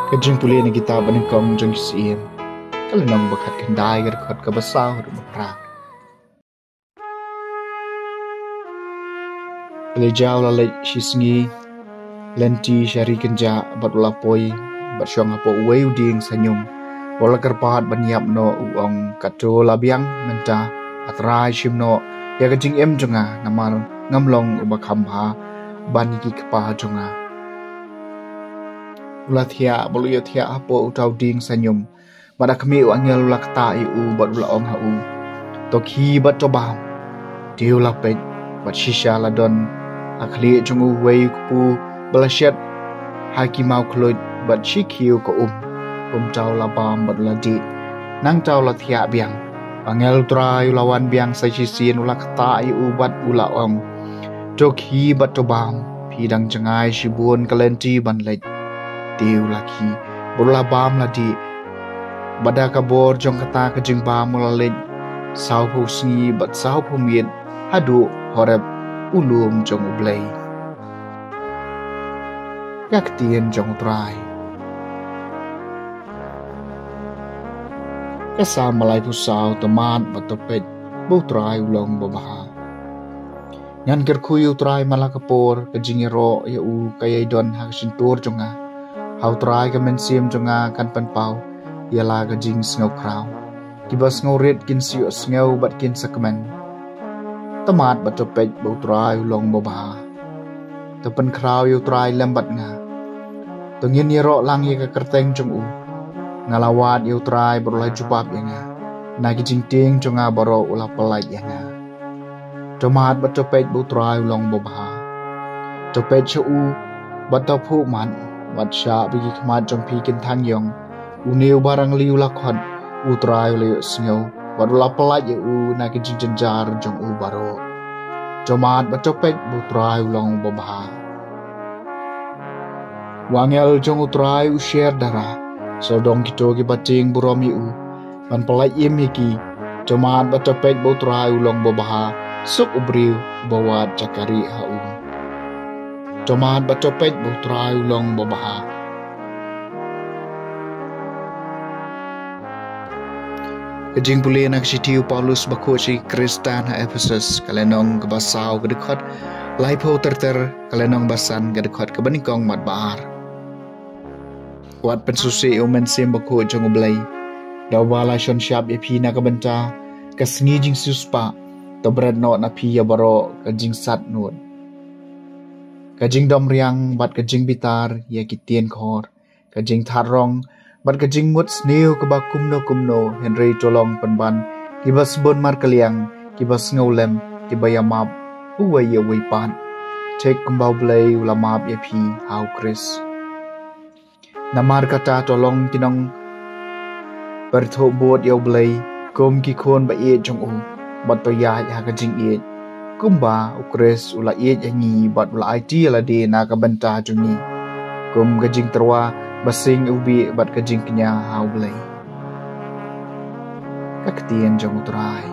Kajing puli na kita baningkong jong siim. Kalinong bakat kanday garkot kabasaw rumaprak. Kalijaw lalay sisngi. Lenti syari kenja bat ulapoy. Bat syong apo uway uding sanyum. Wala karpahat banyap no uong kato labiang menta. Atray shim no. Ya kajing jonga namar ngamlong ubakamba. Baniki kapah jonga. Ulathia boluyothia apo utaw ding sanyum. Bada kami angel ulakta iu bat ulaong hau. Tokhi bat tobam. Diu lapet bat shisha ladon. Akli jungu wei kupu balasyat. Haki mau kluit bat shikiu ko taw labam bat uladit. Nang taw lathia biang. Angel utray ulawan biang sa sisin ulakta iu bat ulaong. Tokhi bat tobam. Pidang jangai shibun kalenti banlet. Diu laki bola bam ladi bada kabor jong kata kajing bam mulalit sau pu sngi bat sau pu miet hadu horep ulum jong ublay yak tien jong utray kasa malay pu sau teman batopet bu utray ulong babaha ngan kerkuy utray malakapor kajing ero ya u kayay don hakasintur jonga Hau try ka mensim jonga kan panpau yala ka jing sngaw kraw kibas ngaw rit kin siyo sngaw bat kin sakmen tamat bat topet bau try ulong babaha tapan kraw yu try lembat nga tungin yero lang ye ka kerteng jong u ngalawat yu try berulai jubab ya nga na ki jing ting jonga baro ula pelai ya nga tamat bat topet bau try ulong babaha topet chu u bat tapu man Wat sya bagi kemat jong pi kin thang yong. Uniu barang liu lakot. Utrai liu sngaw. Wat ula pelat ye u na ki jing jenjar jong u baro. Jomat batopet butrai ulong babaha. Wangel jong utrai u share dara. Sodong kito ki bating buromi u. Man pelat ye miki. Jomat batopet butrai ulong babaha. Suk ubriu bawat cakari ha u. Tomat batopet butrai ulong babaha. Kajing puli nak sitiu Paulus bako si Kristan ha Ephesus kalenong kabasaw kadekot laipo terter kalenong basan kadekot kabaningkong matbaar. Kuat pensusi umen sim bako jong ublay. Dawala shon syab epi na kabenta kasngi jing suspa tobrad no na piya baro kajing sat nut. Kajing dom riang bat kajing bitar ya kitien khor. Kajing tharong bat kajing mut sneu keba kumno Henry tolong penban kibas bon mar kaliang kibas ngolem kibayamap uway ya pan. Cek kembau blay ulamap ya pi hau kris. Namar kata tolong kinong bertho bot ya blay kum kikon ba iet jong u bat to ya kajing iet. Kumba ukres ula iet yangi bat ula IT ala de na kabenta jungi. Kum kajing terwa basing ubi bat kajing kenya hau blay. Kaktian jong utray.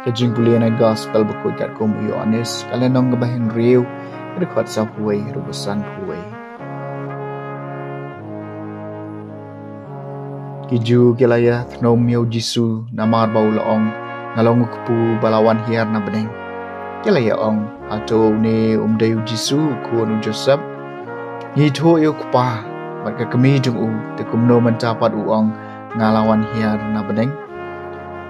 Kajing pulian ay gospel bukod kat kum Yohanes kalenong gabahin riw rekod sa huway rubusan huway. Kiju kilaya thnom yaw Jisu namar bau laong ngalong kupu balawan hiar na beneng. Kilaya ong ato ne umdayu Jisu kuon Joseph. Ngitho yaw kupa bat kami jung u te kumno mencapat uong ngalawan hiar na beneng.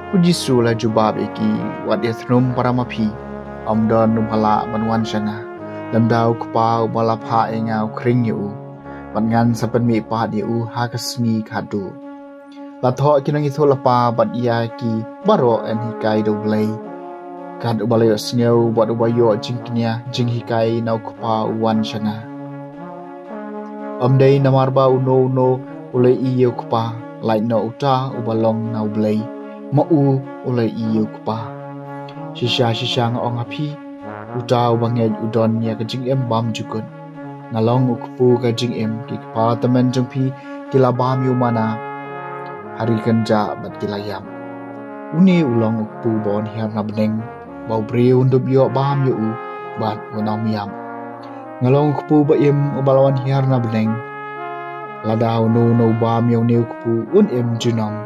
Ku Jisu la jubab iki wat ya thnom para mapi. Don numpala banwan syanga. Lamdaw kupa balapha engau kring yaw. Bat ngan sapen mi pahat yaw hakasmi kadu. Lathok kinang itho lapa bat iya ki baro en hikai do blay. Kad ubalayo sngaw bat ubayo jingknya jing hikai nau kupa uwan syanga. Amday namarba uno ulay iyo kupa light no uta ubalong nau blay. Mau ulay iyo kupa. Shisha nga ong api uta ubanged udon ya kajing bam jukut. Nalong ukupu kajing kikpa temen jong pi kilabam yumana. Hari kenja bat kilayam. Uni ulong ukpu bon hiar na beneng. Bau bre undup yo bam yo u bat unam yam. Ngalong kupu ba im ubalawan hiar na beneng. Ladaw no ba miyaw niyo kupu im junong.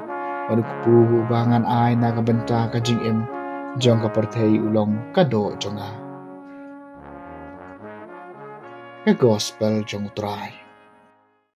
Wadu kupu bangan ay nakabenta ka jing im jong kapartay ulong kado jonga. Ka gospel jong utray.